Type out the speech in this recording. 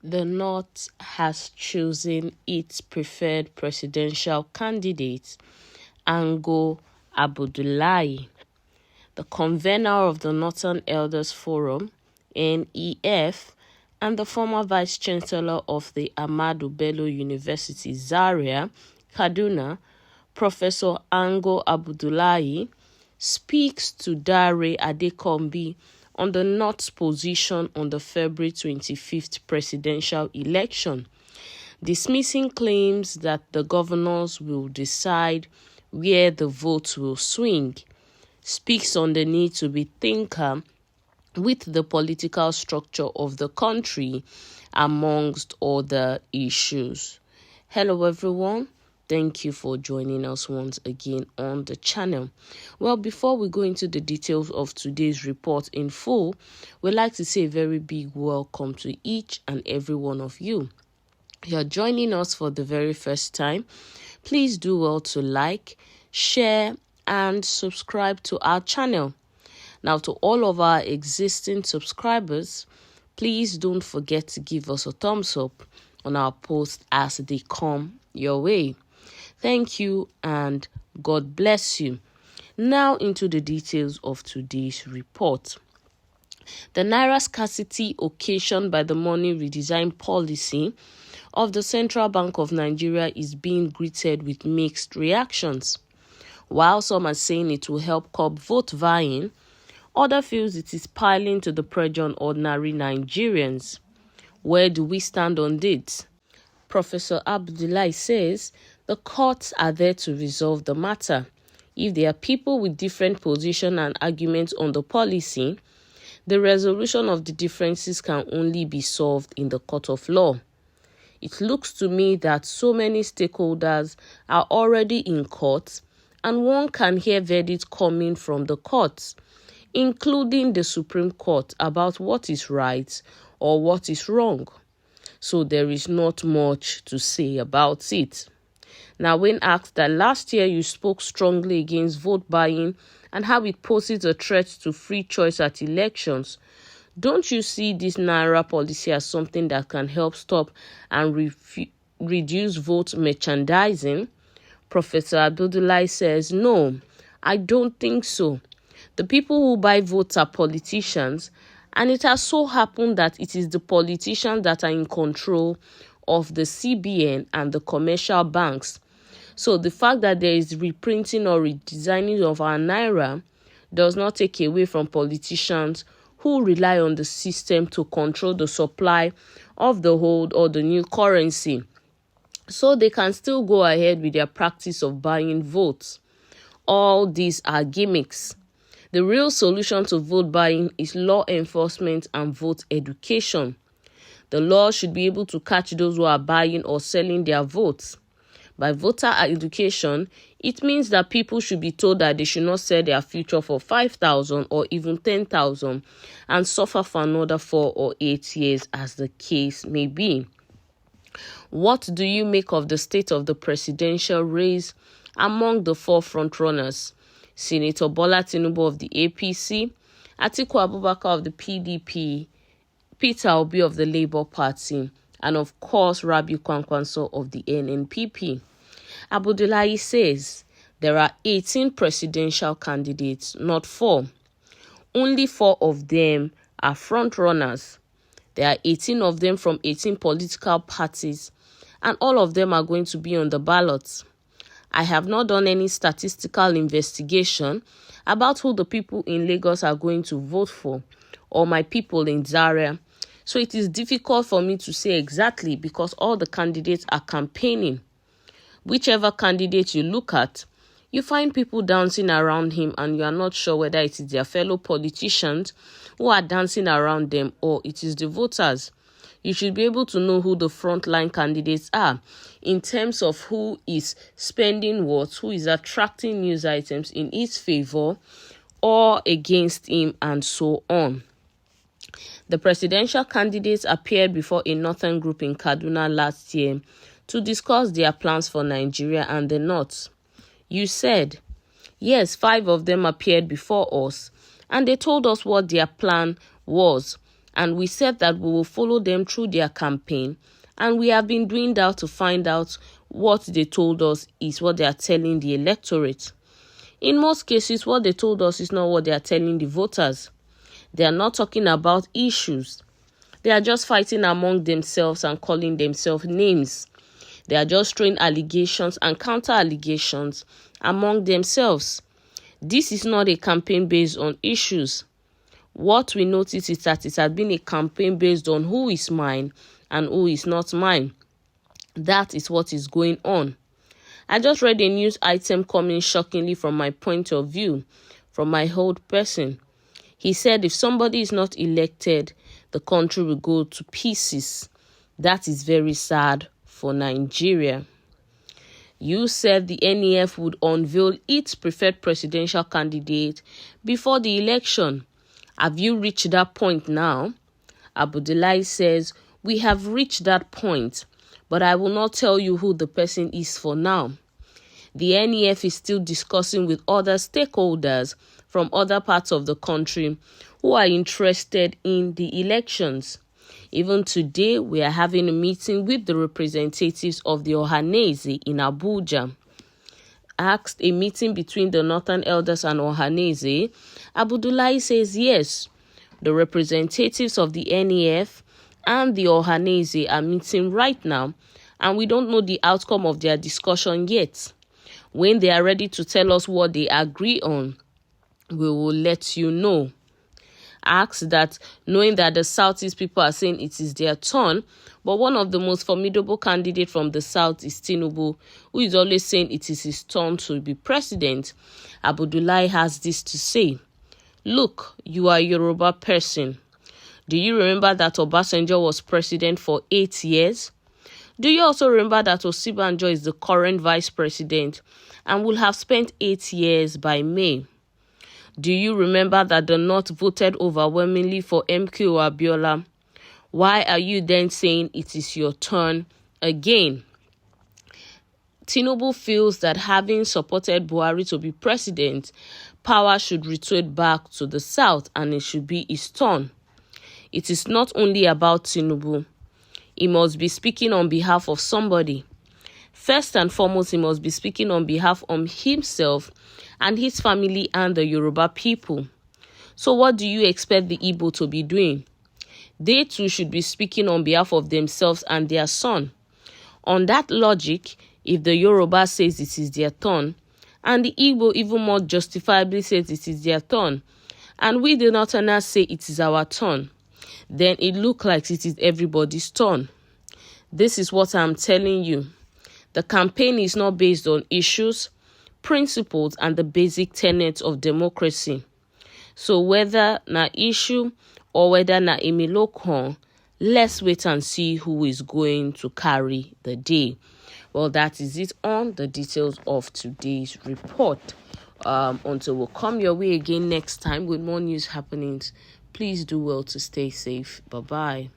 The North has chosen its preferred presidential candidate, Ango Abdullahi, the convener of the Northern Elders Forum, NEF, and the former vice-chancellor of the Ahmadu Bello University, Zaria, Kaduna, Professor Ango Abdullahi, speaks to Dare Adekombi on the North's position on the February 25th presidential election, dismissing claims that the governors will decide where the votes will swing, speaks on the need to be thinker with the political structure of the country, amongst other issues. Hello everyone. Thank you for joining us once again on the channel. Well, before we go into the details of today's report in full, we'd like to say a very big welcome to each and every one of you. If you're joining us for the very first time, please do well to like, share, and subscribe to our channel. Now, to all of our existing subscribers, please don't forget to give us a thumbs up on our posts as they come your way. Thank you and God bless you. Now into the details of today's report. The Naira scarcity occasioned by the money redesign policy of the Central Bank of Nigeria is being greeted with mixed reactions. While some are saying it will help curb vote vying, others feel it is piling to the pressure on ordinary Nigerians. Where do we stand on this? Professor Abdullahi says the courts are there to resolve the matter. If there are people with different positions and arguments on the policy, the resolution of the differences can only be solved in the court of law. It looks to me that so many stakeholders are already in court, and one can hear verdicts coming from the courts, including the Supreme Court, about what is right or what is wrong. So there is not much to say about it. Now, when asked that last year you spoke strongly against vote buying and how it poses a threat to free choice at elections, don't you see this Naira policy as something that can help stop and reduce vote merchandising? Professor Abdullahi says, no, I don't think so. The people who buy votes are politicians, and it has so happened that it is the politicians that are in control of the CBN and the commercial banks. So the fact that there is reprinting or redesigning of our Naira does not take away from politicians who rely on the system to control the supply of the old or the new currency. So they can still go ahead with their practice of buying votes. All these are gimmicks. The real solution to vote buying is law enforcement and vote education. The law should be able to catch those who are buying or selling their votes. By voter education, it means that people should be told that they should not sell their future for 5,000 or even 10,000 and suffer for another 4 or 8 years, as the case may be. What do you make of the state of the presidential race among the four frontrunners? Senator Bola Tinubu of the APC, Atiku Abubakar of the PDP, Peter Obi of the Labour Party, and of course Rabiu Kwankwaso of the NNPP. Abdullahi says there are 18 presidential candidates, not 4. Only 4 of them are frontrunners. There are 18 of them from 18 political parties, and all of them are going to be on the ballots. I have not done any statistical investigation about who the people in Lagos are going to vote for, or my people in Zaria. So it is difficult for me to say exactly because all the candidates are campaigning. Whichever candidate you look at, you find people dancing around him and you are not sure whether it is their fellow politicians who are dancing around them or it is the voters. You should be able to know who the frontline candidates are in terms of who is spending what, who is attracting news items in his favor or against him, and so on. The presidential candidates appeared before a northern group in Kaduna last year to discuss their plans for Nigeria and the North. You said, yes, 5 of them appeared before us, and they told us what their plan was And we said that we will follow them through their campaign. And we have been doing that to find out what they told us is what they are telling the electorate. In most cases, what they told us is not what they are telling the voters. They are not talking about issues. They are just fighting among themselves and calling themselves names. They are just throwing allegations and counter-allegations among themselves. This is not a campaign based on issues. What we notice is that it has been a campaign based on who is mine and who is not mine. That is what is going on. I just read a news item coming shockingly from my point of view, from my old person. He said if somebody is not elected, the country will go to pieces. That is very sad for Nigeria. You said the NEF would unveil its preferred presidential candidate before the election. Have you reached that point now? Abdullahi says, we have reached that point, but I will not tell you who the person is for now. The NEF is still discussing with other stakeholders from other parts of the country who are interested in the elections. Even today, we are having a meeting with the representatives of the Ohanaeze in Abuja. Asked a meeting between the Northern Elders and Ohanaeze, Abdullahi says yes, the representatives of the NEF and the Ohanaeze are meeting right now, and we don't know the outcome of their discussion yet. When they are ready to tell us what they agree on, we will let you know. Asked that, knowing that the Southeast people are saying it is their turn, but one of the most formidable candidates from the South is Tinubu, who is always saying it is his turn to be president, Abdullahi has this to say. Look, you are a Yoruba person. Do you remember that Obasanjo was president for 8 years? Do you also remember that Osibanjo is the current vice president and will have spent 8 years by May? Do you remember that the North voted overwhelmingly for MKO Abiola? Why are you then saying it is your turn again? Tinubu feels that having supported Buhari to be president, power should return back to the South and it should be his turn. It is not only about Tinubu. He must be speaking on behalf of somebody. First and foremost, he must be speaking on behalf of himself and his family and the Yoruba people. So what do you expect the Igbo to be doing? They too should be speaking on behalf of themselves and their son. On that logic, if the Yoruba says it is their turn, and the Igbo even more justifiably says it is their turn, and we the Northerners say it is our turn, then it looks like it is everybody's turn. This is what I'm telling you. The campaign is not based on issues, principles, and the basic tenets of democracy. So whether na issue or whether na Emilokon, let's wait and see who is going to carry the day. Well, that is it on the details of today's report. Until we'll come your way again next time with more news happenings, please do well to stay safe. Bye-bye.